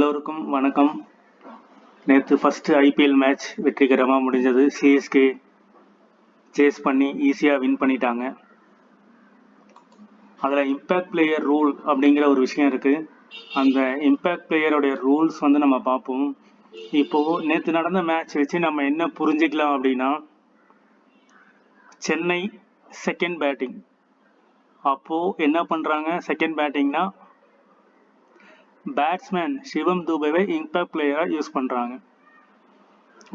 எல்லோருக்கும் வணக்கம். நேற்று ஃபஸ்ட்டு ஐபிஎல் மேட்ச் வெற்றிகரமாக முடிஞ்சது. சிஎஸ்கே சேஸ் பண்ணி ஈஸியாக வின் பண்ணிட்டாங்க. அதில் இம்பேக்ட் பிளேயர் ரூல் அப்படிங்கிற ஒரு விஷயம் இருக்குது. அந்த இம்பேக்ட் பிளேயருடைய ரூல்ஸ் நம்ம பார்ப்போம். இப்போது நேற்று நடந்த மேட்ச் வச்சு நம்ம என்ன புரிஞ்சுக்கலாம் அப்படின்னா, சென்னை செகண்ட் பேட்டிங் அப்போது என்ன பண்ணுறாங்க, செகண்ட் பேட்டிங்னா பேட்ஸ்மேன் சிவம் துபேவை இம்பேக்ட் பிளேயராக யூஸ் பண்ணுறாங்க.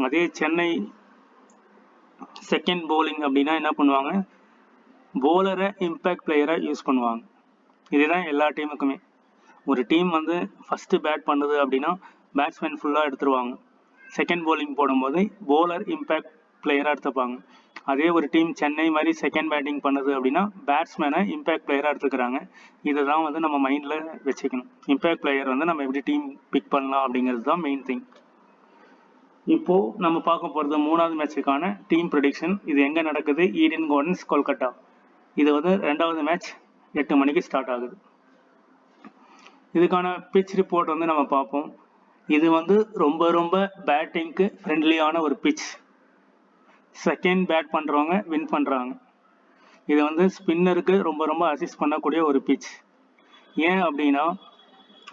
அதே சென்னை செகண்ட் போலிங் அப்படின்னா என்ன பண்ணுவாங்க, போலரை இம்பேக்ட் பிளேயராக யூஸ் பண்ணுவாங்க. இதுதான் எல்லா டீமுக்குமே. ஒரு டீம் ஃபஸ்ட்டு பேட் பண்ணுது அப்படின்னா பேட்ஸ்மேன் ஃபுல்லாக எடுத்துருவாங்க. செகண்ட் போலிங் போடும்போது போலர் இம்பேக்ட் பிளேயராக எடுத்துப்பாங்க. அதே ஒரு டீம் சென்னை மாதிரி செகண்ட் பேட்டிங் பண்ணுது அப்படின்னா பேட்ஸ்மேனை இம்பேக்ட் பிளேயராக எடுத்துக்கிறாங்க. இதை தான் நம்ம மைண்டில் வச்சுக்கணும். இம்பேக்ட் பிளேயர் நம்ம எப்படி டீம் பிக் பண்ணலாம் அப்படிங்கிறது தான் மெயின் திங். இப்போது நம்ம பார்க்க போகிறது 3வது மேட்சுக்கான டீம் ப்ரெடிக்ஷன். இது எங்கே நடக்குது, ஈடன் கார்டன்ஸ், கொல்கட்டா. இது 2வது மேட்ச் 8 மணிக்கு ஸ்டார்ட் ஆகுது. இதுக்கான பிச் ரிப்போர்ட் நம்ம பார்ப்போம். இது ரொம்ப ரொம்ப பேட்டிங்க்கு ஃப்ரெண்ட்லியான ஒரு பிச். செகண்ட் பேட் பண்ணுறவங்க வின் பண்ணுறாங்க. இது ஸ்பின்னருக்கு ரொம்ப ரொம்ப அசிஸ்ட் பண்ணக்கூடிய ஒரு பிச். ஏன் அப்படின்னா,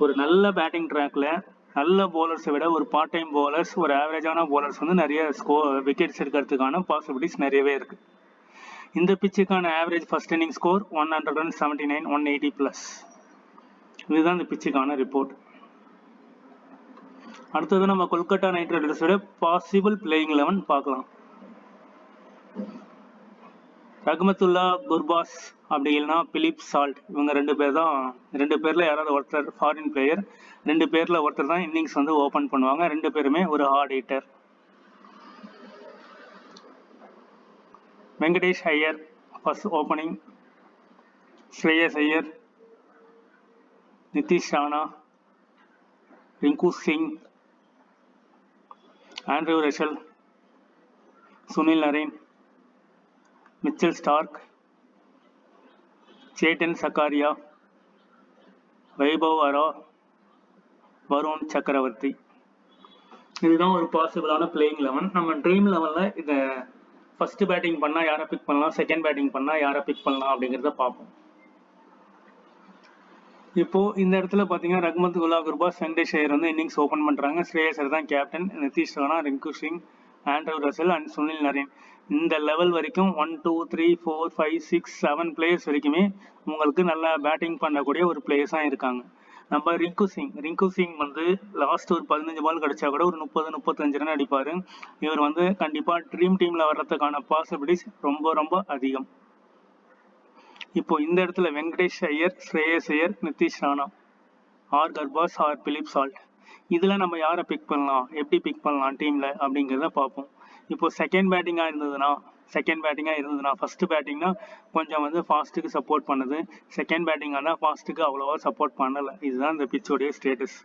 ஒரு நல்ல பேட்டிங் ட்ராக்கில் நல்ல போலர்ஸை விட ஒரு பார்ட் டைம் போலர்ஸ், ஒரு ஆவரேஜான போலர்ஸ் நிறைய விக்கெட்ஸ் எடுக்கிறதுக்கான பாசிபிலிட்டிஸ் நிறையவே இருக்குது. இந்த பிச்சுக்கான ஆவரேஜ் ஃபர்ஸ்ட் இன்னிங் ஸ்கோர் 179, 180+. இதுதான் இந்த பிச்சுக்கான ரிப்போர்ட். அடுத்தது நம்ம கொல்கட்டா நைட் ரைடர்ஸோட பாசிபிள் பிளேயிங் 11 பார்க்கலாம். ரஹ்மத்துல்லா குர்பாஸ் அப்படி இல்லைனா பிலிப் சால்ட், இவங்க 2 பேர் தான். 2 பேரில் யாராவது ஒருத்தர் ஃபாரின் பிளேயர், 2 பேரில் ஒருத்தர் தான் இன்னிங்ஸ் ஓப்பன் பண்ணுவாங்க. 2 பேருமே ஒரு hard hitter. Venkatesh Iyer first opening, Shreyas Iyer, Nitish Rana, Rinku Singh, Andrew Russell, Sunil Narine, Mitchell Starc, Chetan Sakariya, Vaibhav Arora, Varun Chakravarthy. இதுதான் ஒரு பாசிபிளான பிளேயிங் 11. நம்ம ட்ரீம் லெவலில் இதை ஃபர்ஸ்ட் பேட்டிங் பண்ணால் யாரை பிக் பண்ணலாம், செகண்ட் பேட்டிங் பண்ணால் யாரை பிக் பண்ணலாம் அப்படிங்கிறத பார்ப்போம். இப்போது இந்த இடத்துல பார்த்தீங்கன்னா ரஹ்மத்துல்லா குர்பாஸ், வெங்கடேஷ் ஐயர் இன்னிங்ஸ் ஓப்பன் பண்ணுறாங்க. ஸ்ரேயஸ் ஐயர் தான் captain. Nitish Rana, Rinku Singh, Andrew Russell and Sunil Narine. இந்த லெவல் வரைக்கும் 1, 2, 3, 4, 5, 6, 7 பிளேயர்ஸ் வரைக்குமே உங்களுக்கு நல்லா பேட்டிங் பண்ணக்கூடிய ஒரு பிளேயர்ஸாக இருக்காங்க. நம்ம ரிங்கு சிங் லாஸ்ட் ஒரு 15 பால் கிடைச்சா கூட ஒரு 30-35 ரன் அடிப்பார். இவர் கண்டிப்பாக ட்ரீம் டீமில் வர்றதுக்கான பாசிபிலிட்டிஸ் ரொம்ப ரொம்ப அதிகம். இப்போ இந்த இடத்துல Venkatesh Iyer, Shreyas Iyer, Nitish Rana, or Gurbaz or Philip Salt, இதில் நம்ம யாரை பிக் பண்ணலாம், எப்படி பிக் பண்ணலாம் டீமில் அப்படிங்கிறத பார்ப்போம். இப்போ செகண்ட் பேட்டிங்காக இருந்ததுன்னா ஃபர்ஸ்ட் பேட்டிங்னா கொஞ்சம் ஃபாஸ்ட்டுக்கு சப்போர்ட் பண்ணுது. செகண்ட் பேட்டிங்கானா ஃபாஸ்ட்டுக்கு அவ்வளோவா சப்போர்ட் பண்ணலை. இதுதான் இந்த பிச்சோடைய ஸ்டேட்டஸ்.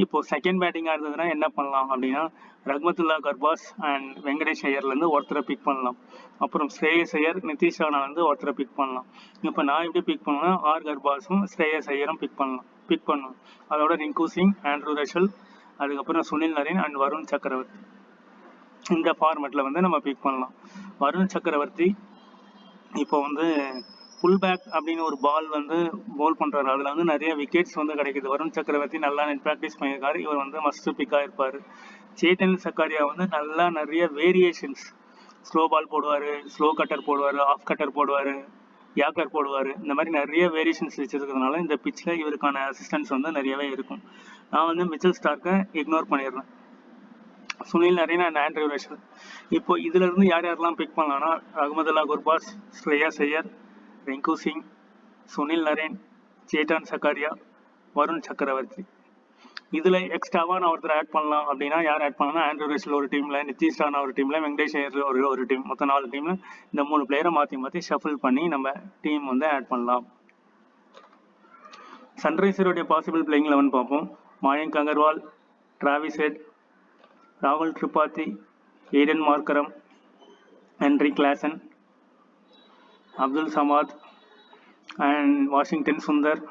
இப்போ செகண்ட் பேட்டிங்காக இருந்ததுன்னா என்ன பண்ணலாம் அப்படின்னா, ரஹ்மத்துல்லா குர்பாஸ் அண்ட் வெங்கடேஷ் ஐயர்லேருந்து ஒருத்தரை பிக் பண்ணலாம். அப்புறம் ஸ்ரேயஸ் ஐயர், நிதிஷ் ராணா ஒருத்தரை பிக் பண்ணலாம். இப்போ நான் எப்படி பிக் பண்ணுவேன்னா, ஆர் குர்பாஸும் ஸ்ரேயஸ் ஐயரும் பிக் பண்ணலாம். அதோட ரிங்கு சிங், ஆண்ட்ரூ ரசல், அதுக்கப்புறம் சுனில் நரேன் அண்ட் வருண் சக்கரவர்த்தி. இந்த ஃபார்மேட்டில் நம்ம பிக் பண்ணலாம். வருண் சக்கரவர்த்தி இப்போ புல் பேக் அப்படின்னு ஒரு பால் போல் பண்ணுறாரு. அதில் நிறைய விக்கெட்ஸ் கிடைக்குது. வருண் சக்கரவர்த்தி நல்லா நெட் ப்ராக்டிஸ் பண்ணியிருக்காரு. இவர் மஸ்ட் பிக்காக இருப்பார். சேட்டன் சக்காரியா நல்லா நிறைய வேரியேஷன்ஸ், ஸ்லோ பால் போடுவார், ஸ்லோ கட்டர் போடுவார், ஆஃப் கட்டர் போடுவார், யாக்கர் போடுவார். இந்த மாதிரி நிறைய வேரியேஷன்ஸ் வச்சுருக்கிறதுனால இந்த பிச்சில் இவருக்கான அசிஸ்டன்ஸ் நிறையவே இருக்கும். நான் மிச்சல் ஸ்டார்க்கை இக்னோர் பண்ணிடுறேன். Sunil Naren and Andrew Russell. இப்போ இதிலிருந்து யாரெல்லாம் பிக் பண்ணலாம்னா, ரஹ்மத்துல்லா குர்பாஸ், ஸ்ரேயஸ் ஐயர், ரிங்கு சிங், சுனில் நரேன், சேட்டன் சக்காரியா, வருண் சக்கரவர்த்தி. இதில் எக்ஸ்ட்ராவாக நான் ஒருத்தர் ஆட் பண்ணலாம் அப்படின்னா யார் ஆட் பண்ணலாம், ஆண்ட்ரூ ரசல் ஒரு டீமில், நிதிஷ் ராணா ஒரு டீமில், வெங்கடேஷ் ஐயர் ஒரு டீம், மொத்தம் 4 டீமில் இந்த 3 பிளேயரை மாற்றி ஷஃபிள் பண்ணி நம்ம டீம் ஆட் பண்ணலாம். சன்ரைசருடைய பாசிபிள் பிளேயிங் 11 பார்ப்போம். மயங்க் அகர்வால், டிராவிஸ் ஹெட், ராகுல் Tripathi, Aiden Markram, Heinrich Klaasen, Abdul Samad and Washington Sundar,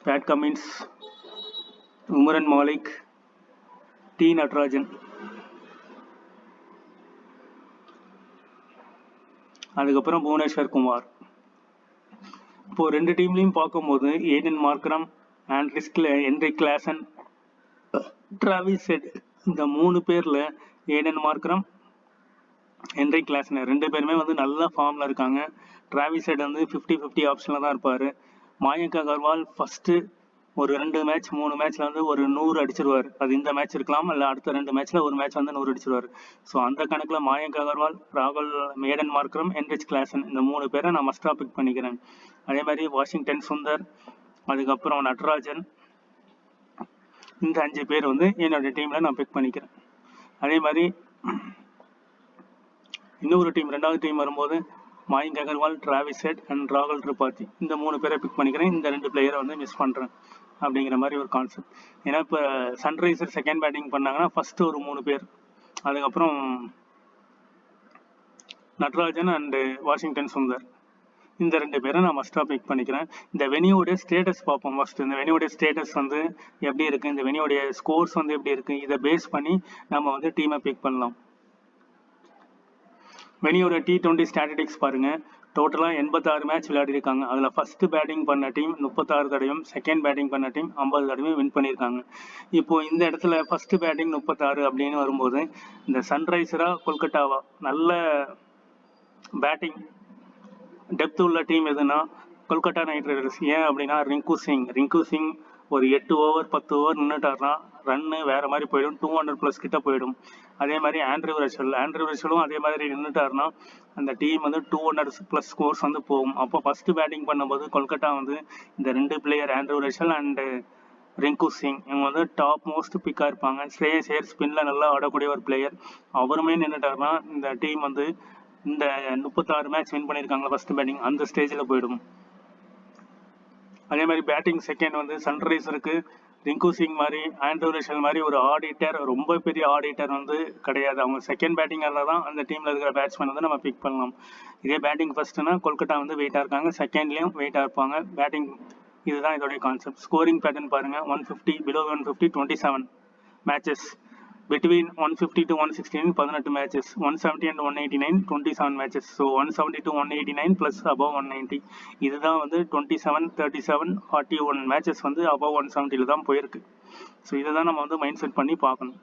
Pat Cummins, Umran Malik, T Natarajan. அதுக்கப்புறம் புவனேஸ்வர் குமார். இப்போ ரெண்டு டீம்லையும் பார்க்கும்போது Aiden Markram, Heinrich Klaasen, Travis Head, இந்த 3 பேர்ல ஏடன் மார்க்ரம், ஹென்ரிக் கிளாசன் ரெண்டு பேருமே வந்து நல்ல ஃபார்ம்ல இருக்காங்க. டிராவிஸ் ஹெட் வந்து 50-50 ஆப்ஷன்ல தான் இருப்பாரு. மயங்க் அகர்வால் ஃபர்ஸ்ட் ஒரு 2 மேட்ச் 3 மேட்ச்ல வந்து ஒரு 100 அடிச்சிருவார். அது இந்த மேட்ச் இருக்கலாம், இல்ல அடுத்த 2 மேட்ச்ல ஒரு மேட்ச் வந்து 100 அடிச்சிருவார். ஸோ அந்த கணக்குல மயங்க் அகர்வால், ராகுல், ஏடன் மார்க்ரம், ஹென்ரிக் கிளாசன் இந்த 3 பேரை நான் மஸ்டா பிக் பண்ணிக்கிறேன். அதே மாதிரி வாஷிங்டன் சுந்தர், அதுக்கப்புறம் நடராஜன், இந்த 5 பேர் வந்து என்னோட டீம்ல நான் பிக் பண்ணிக்கிறேன். அதே மாதிரி இன்னொரு டீம், ரெண்டாவது டீம் வரும்போது Mayank Agarwal, Travis head and ராகுல் திரிபாதி இந்த 3 பேரை பிக் பண்ணிக்கிறேன். இந்த 2 பிளேயரை வந்து மிஸ் பண்றேன் அப்படிங்கிற மாதிரி ஒரு கான்செப்ட். ஏன்னா இப்போ சன்ரைசர் செகண்ட் பேட்டிங் பண்ணாங்கன்னா ஃபர்ஸ்ட் ஒரு 3 பேர், அதுக்கப்புறம் நடராஜன் அண்ட் வாஷிங்டன் சுந்தர், இந்த 2 பேரை நான் மஸ்டா பிக் பண்ணிக்கிறேன். இந்த வெனியோடைய ஸ்டேட்டஸ் பார்ப்போம் ஃபர்ஸ்ட். இந்த வெனியோடைய ஸ்டேட்டஸ் வந்து எப்படி இருக்கு, இந்த வெனியோடைய ஸ்கோர்ஸ் வந்து எப்படி இருக்கு, இதை பேஸ் பண்ணி நம்ம வந்து டீமை பிக் பண்ணலாம். வெனியோட T20 ஸ்டாட்டிஸ்டிக்ஸ் பாருங்க. டோட்டலா 86 மேட்ச் விளையாடி இருக்காங்க. அதுல ஃபர்ஸ்ட் பேட்டிங் பண்ண டீம் 36 தடவையும், செகண்ட் பேட்டிங் பண்ண டீம் 50 தடவையும் வின் பண்ணியிருக்காங்க. இப்போ இந்த இடத்துல ஃபர்ஸ்ட் பேட்டிங் 36 அப்படின்னு வரும்போது இந்த சன்ரைசரா கொல்கட்டாவா, நல்ல பேட்டிங் டெப்த் உள்ள டீம் எதுனா கொல்கட்டா நைட் ரைடர்ஸ். ஏன் அப்படின்னா ரிங்கு சிங் ஒரு 8 ஓவர் 10 ஓவர் நின்றுட்டாருன்னா ரன்னு வேற மாதிரி போயிடும், 200+ கிட்ட போயிடும். அதே மாதிரி ஆண்ட்ரூ ரஷலும் அதே மாதிரி நின்றுட்டாருன்னா அந்த டீம் வந்து 200+ ஸ்கோர்ஸ் வந்து போகும். அப்போ ஃபர்ஸ்ட் பேட்டிங் பண்ணும்போது கொல்கட்டா வந்து இந்த 2 player Andre Russell and Rinku Singh இவங்க வந்து டாப் மோஸ்ட் பிக்கா இருப்பாங்க. ஸ்ரேயஸ் ஐயர் ஸ்பின்ல நல்லா ஆடக்கூடிய ஒரு பிளேயர், அவருமே நின்றுட்டாருன்னா இந்த டீம் வந்து இந்த 36 மேட்ச் வின் பண்ணியிருக்காங்களா ஃபர்ஸ்ட் பேட்டிங், அந்த ஸ்டேஜில் போயிடும். அதே மாதிரி பேட்டிங் செகண்ட் வந்து சன்ரைசருக்கு ரிங்கு சிங் மாதிரி, ஆண்ட்ரூ ரஷல் மாதிரி ஒரு ஆடிட்டர், ரொம்ப பெரிய ஆடிட்டர் வந்து கிடையாது. அவங்க செகண்ட் பேட்டிங்கால தான் அந்த டீம்ல இருக்கிற பேட்ஸ்மேன் வந்து நம்ம பிக் பண்ணலாம். இதே பேட்டிங் ஃபர்ஸ்ட்னா கொல்கட்டா வந்து வெயிட்டா இருக்காங்க, செகண்ட்லயும் வெயிட்டா இருப்பாங்க. பேட்டிங் இதுதான் இதோடைய கான்செப்ட். ஸ்கோரிங் பேட்டர்ன் பாருங்க. 150 below 150 27 matches, between 150 to 116 18 matches, 170 and 189 27 matches. So 170 to 189 plus above 190, இதுதான் வந்து 27 37 41 மேட்சஸ் வந்து above 170ல தான் போயிருக்கு. ஸோ இதை தான் நம்ம வந்து மைண்ட் செட் பண்ணி பார்க்கணும்.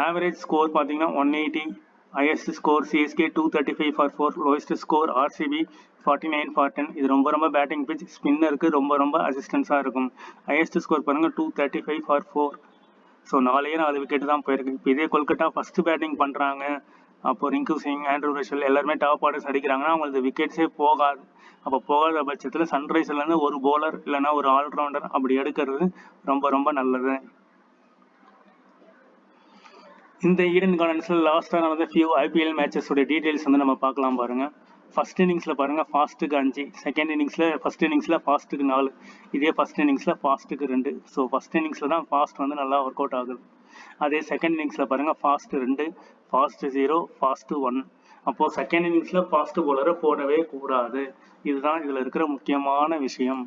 ஆவரேஜ் ஸ்கோர் பார்த்தீங்கன்னா 180, highest score CSK 235 for 4, lowest score RCB 49 for 10. இது ரொம்ப பேட்டிங் பிச், ஸ்பின்னருக்கு ரொம்ப அசிஸ்டன்ஸாக இருக்கும். ஹையஸ்ட் ஸ்கோர் பாருங்க 235 for 4. ஸோ 4 விக்கெட் தான் போயிருக்கு. இப்போ இதே கொல்கட்டா ஃபர்ஸ்ட் பேட்டிங் பண்ணுறாங்க, அப்போ ரிங்கு சிங், ஆண்ட்ரூ ரஷல் எல்லாருமே டாப் ஆர்டர்ஸ் அடிக்கிறாங்கன்னா அவங்களுக்கு விக்கெட்ஸே போகாது. அப்போ போகாத பட்சத்தில் சன்ரைசர்லேருந்து ஒரு போலர் இல்லைன்னா ஒரு ஆல்ரவுண்டர் அப்படி எடுக்கிறது ரொம்ப நல்லது. இந்த ஈடன் கார்டன்ஸ்ல லாஸ்டா நடந்த ஃபியூ ஐபிஎல் மேட்சஸ் உடைய டீடைல்ஸ் வந்து நம்ம பார்க்கலாம் பாருங்க. ஃபர்ஸ்ட் இன்னிங்ஸ்ல பாருங்க ஃபாஸ்ட்டுக்கு 5, செகண்ட் இன்னிங்ஸ்ல ஃபர்ஸ்ட் இன்னிங்ஸ்ல ஃபாஸ்ட்டுக்கு 4, இதே ஃபர்ஸ்ட் இன்னிங்ஸ்ல ஃபாஸ்ட்டுக்கு 2. ஸோ ஃபர்ஸ்ட் இன்னிங்ஸ்ல தான் ஃபாஸ்ட் வந்து நல்லா ஒர்க் அவுட் ஆகுது. அதே செகண்ட் இன்னிங்ஸ்ல பாருங்க ஃபாஸ்ட் 2, ஃபாஸ்ட் 0, ஃபாஸ்ட் 1. அப்போ செகண்ட் இன்னிங்ஸ்ல ஃபாஸ்ட் போலரை போடவே கூடாது. இதுதான் இதுல இருக்கிற முக்கியமான விஷயம்.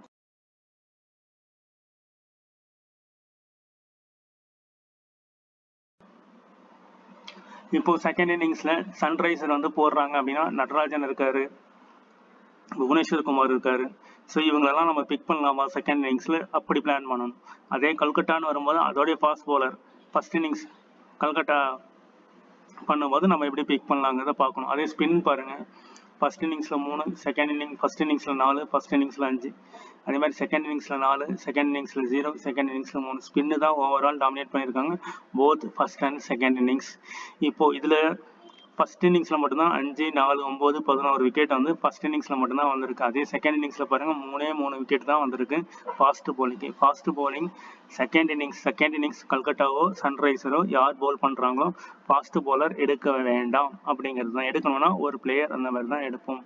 இப்போ செகண்ட் இன்னிங்ஸ்ல சன்ரைசர் வந்து போடுறாங்க அப்படின்னா நடராஜன் இருக்காரு, புவனேஸ்வர் குமார் இருக்காரு. ஸோ இவங்களெல்லாம் நம்ம பிக் பண்ணலாமா செகண்ட் இன்னிங்ஸ்ல, அப்படி பிளான் பண்ணணும். அதே கல்கட்டான்னு வரும்போது அதோடைய fast bowler first innings Calcutta பண்ணும்போது நம்ம எப்படி பிக் பண்ணலாங்கிறத பார்க்கணும். அதே ஸ்பின் பாருங்க, ஃபர்ஸ்ட் இன்னிங்ஸ்ல 3, ஃபர்ஸ்ட் இன்னிங்ஸ்ல 4, ஃபர்ஸ்ட் இன்னிங்ஸ்ல 5. அதே மாதிரி செகண்ட் இன்னிங்ஸ்ல 4, செகண்ட் இன்னிங்ஸ்ல 0, செகண்ட் இன்னிங்ஸ்ல 3. ஸ்பின்னு தான் ஓவரால் டாமினேட் பண்ணியிருக்காங்க both first and second innings. இப்போ இதுல ஃபர்ஸ்ட் இன்னிங்ஸ்ல மட்டும்தான் 5, 4, 9, 11 விக்கெட் வந்து ஃபர்ஸ்ட் இன்னிங்ஸ்ல மட்டும்தான் வந்திருக்கு. அதே செகண்ட் இன்னிங்ஸ்ல பாருங்க 3 விக்கெட் தான் வந்திருக்கு ஃபாஸ்ட் போலிங். செகண்ட் இன்னிங்ஸ் கல்கட்டாவோ சன்ரைசரோ யார் போல் பண்றாங்களோ ஃபாஸ்ட் போலர் எடுக்க வேண்டாம் அப்படிங்கிறது தான். எடுக்கணும்னா ஒரு பிளேயர் அந்த மாதிரி தான் எடுப்போம்.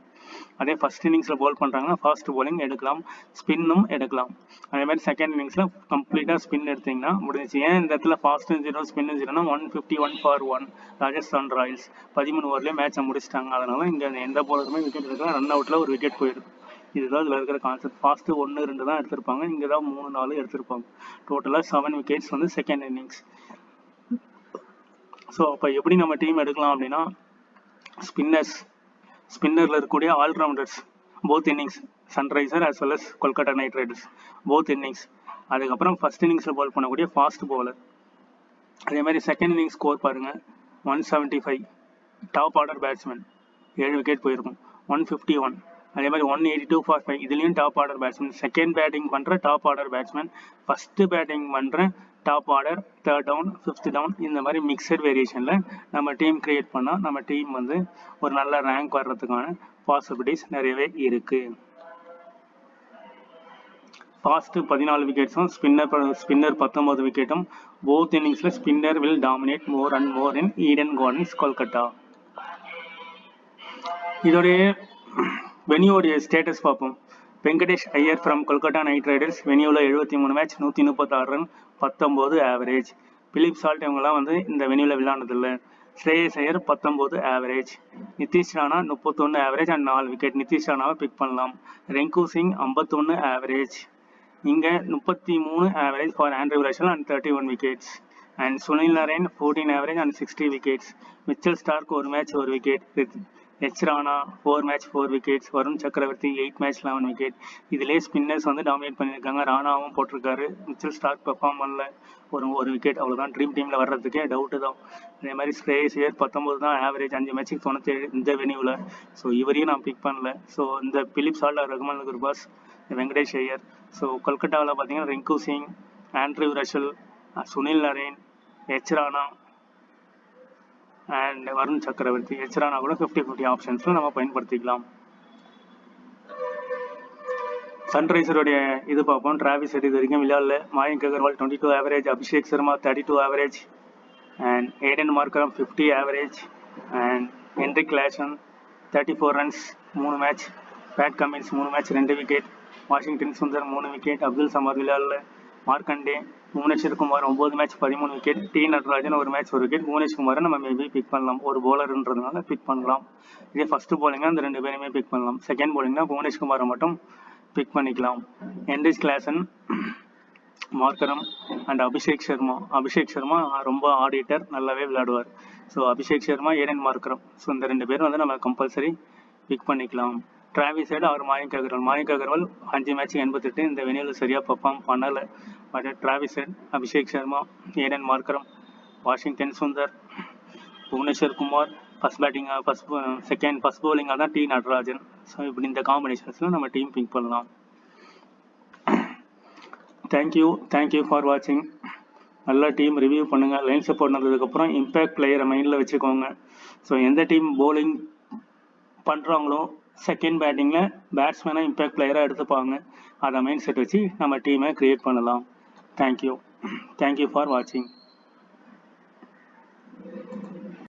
அதே ஃபர்ஸ்ட் இன்னிங்ஸ்ல போல் பண்றாங்கன்னா ஃபாஸ்ட் போலிங் எடுக்கலாம், ஸ்பின்னும் எடுக்கலாம். அதே மாதிரி செகண்ட் இன்னிங்ஸ்ல கம்ப்ளீட்டா ஸ்பின் எடுத்தீங்கன்னா முடிஞ்சிச்சு. ஏன் இந்த இடத்துல ஃபாஸ்ட் 0 ஸ்பின் 0னா 151 for 1 ராஜஸ்தான் ராயல்ஸ் 13 ஓவர்லயே மேட்சை முடிச்சிட்டாங்க. அதனால இங்க எந்த போலருமே விக்கெட் எடுக்கலாம், ரன் அவுட்ல ஒரு விக்கெட் போயிருக்கு. இதுதான் இதில் இருக்கிற கான்செப்ட். ஃபாஸ்ட்டு 1 2 தான் எடுத்திருப்பாங்க, இங்கே தான் 3 4 எடுத்திருப்பாங்க. டோட்டலாக 7 விக்கெட்ஸ் வந்து செகண்ட் இன்னிங்ஸ். ஸோ அப்போ எப்படி நம்ம டீம் எடுக்கலாம் அப்படின்னா, ஸ்பின்னரில் இருக்கக்கூடிய all-rounders both innings, Sunriser as well as Kolkata Knight Riders both innings. அதுக்கப்புறம் ஃபர்ஸ்ட் இன்னிங்ஸில் பால் பண்ணக்கூடிய ஃபாஸ்ட் பவுலர். அதே மாதிரி செகண்ட் இன்னிங்ஸ் ஸ்கோர் பாருங்கள், 175 டாப் ஆர்டர் பேட்ஸ்மேன் 7 விக்கெட் போயிருக்கும். 151 அதே மாதிரி 182 ஃபார் 5, இதுலேயும் top order batsman. Second batting பண்ணுற top order batsman, first batting பண்ணுற top order, third down, fifth down, இந்த மாதிரி மிக்சட் வேரியேஷனில் நம்ம டீம் கிரியேட் பண்ணால் நம்ம டீம் வந்து ஒரு நல்ல ரேங்க் வர்றதுக்கான பாசிபிலிட்டிஸ் நிறையவே இருக்குது. ஃபாஸ்ட்டு 14 விக்கெட்ஸும் ஸ்பின்னர் 19 விக்கெட்டும். போத் இன்னிங்ஸில் spinner will dominate more and more in Eden Gardens Kolkata. இதோடைய வெனியோடைய ஸ்டேட்டஸ் பார்ப்போம். Venkatesh Iyer from Kolkata Knight Riders வெனியூவில் 73 match 136 run 19 average. Philip Salt இவங்கெல்லாம் வந்து இந்த வெனியூவில் விளையாண்டதில்லை. Shreyas Iyer 19 average. Nitish Rana 31 average and 4 wicket. நிதிஷ் ராணாவை பிக் பண்ணலாம். ரெங்கு சிங் 51 ஆவரேஜ். இங்கே 33 average for Andrew Russell and 31 wickets. And Sunil Naren 14 average and 60 wickets. Mitchell Stark 1 match 1 wicket. H Rana 4 match 4 wickets. Varun சக்கரவர்த்தி 8 மேட்ச் 11 விக்கெட். இதிலே ஸ்பின்னர்ஸ் வந்து டாமினேட் பண்ணியிருக்காங்க. ராணாவும் போட்டிருக்காரு. மிச்சல் ஸ்டார்க் பெர்ஃபார்ம் பண்ணல, ஒரு விக்கெட், அவ்வளோதான். ட்ரீம் டீமில் வர்றதுக்கே டவுட்டு தான். அதே மாதிரி ஸ்ரேயஸ் ஐயர் 19 தான் ஆவரேஜ், 5 மேட்ச்சுக்கு 97 இந்த வெனியூவில். ஸோ இவரையும் நான் பிக் பண்ணல. ஸோ இந்த Philip Salt, Rahman Gurbaz, Venkatesh Iyer. So கொல்கட்டாவில் பார்த்தீங்கன்னா Rinku Singh, Andrew Russell, Sunil Narine, H Rana and Varun Chakravarthy. H Rana கூட 50-50 ஆப்ஷன்ஸில் நம்ம பயன்படுத்திக்கலாம். சன்ரைசருடைய இது பார்ப்போம். டிராவிஸ் ஹெட் இது வரைக்கும் விளையாடல. Mayank Agarwal 22 average. Abhishek Sharma 32 average and Aiden Markram 50 average and Heinrich லேஷன் 34 runs 3 match. Pat Cummins 3 match 2 wicket. Washington Sundar 3 wicket. Abdul Samad விளையாடல. Markande, Bhuvneshwar Kumar 9 match 13 wicket. T Natarajan 1 match 1 wicket. Bhuvneshwar குமாரை நம்ம மேபி பிக் பண்ணலாம், ஒரு பவுலர்ன்றதுனால பிக் பண்ணலாம். இதே ஃபர்ஸ்ட் போலிங்னா அந்த 2 பேருமே பிக் பண்ணலாம். செகண்ட் போலிங்னா புவனேஸ்வர் குமாரை மட்டும் பிக் பண்ணிக்கலாம். Heinrich Klaasen, Markram and Abhishek Sharma ரொம்ப ஆடிட்டர், நல்லாவே விளையாடுவார். So Abhishek Sharma, Aiden Markram, so இந்த 2 பேரும் வந்து நம்ம கம்பல்சரி பிக் பண்ணிக்கலாம். டிராவிஸ் ஹெட் அவர் மயங்க் அகர்வால் 5 மேட்ச் 88. இந்த வெனியூவில் சரியாக பெர்ஃபார்ம் பண்ணலை. But Travis Head, Abhishek Sharma, Aiden Markram, Washington Sundar, Bhuvneshwar Kumar first பவுலிங்காக தான் டி நடராஜன். ஸோ இப்படி இந்த காம்பினேஷன்ஸில் நம்ம டீம் பிக் பண்ணலாம். தேங்க்யூ ஃபார் வாட்சிங். நல்லா டீம் ரிவ்யூ பண்ணுங்கள். லைன் சப்போர்ட் வந்ததுக்கப்புறம் இம்பேக்ட் பிளேயரை மைண்டில் வச்சுக்கோங்க. ஸோ எந்த டீம் பவுலிங் பண்ணுறாங்களோ செகண்ட் பேட்டிங்கில் பேட்ஸ்மேனாக இம்பேக்ட் பிளேயராக எடுத்துப்பாங்க. அதை மைண்ட் செட் வச்சு நம்ம டீமை க்ரியேட் பண்ணலாம். தேங்க்யூ ஃபார் வாட்சிங்.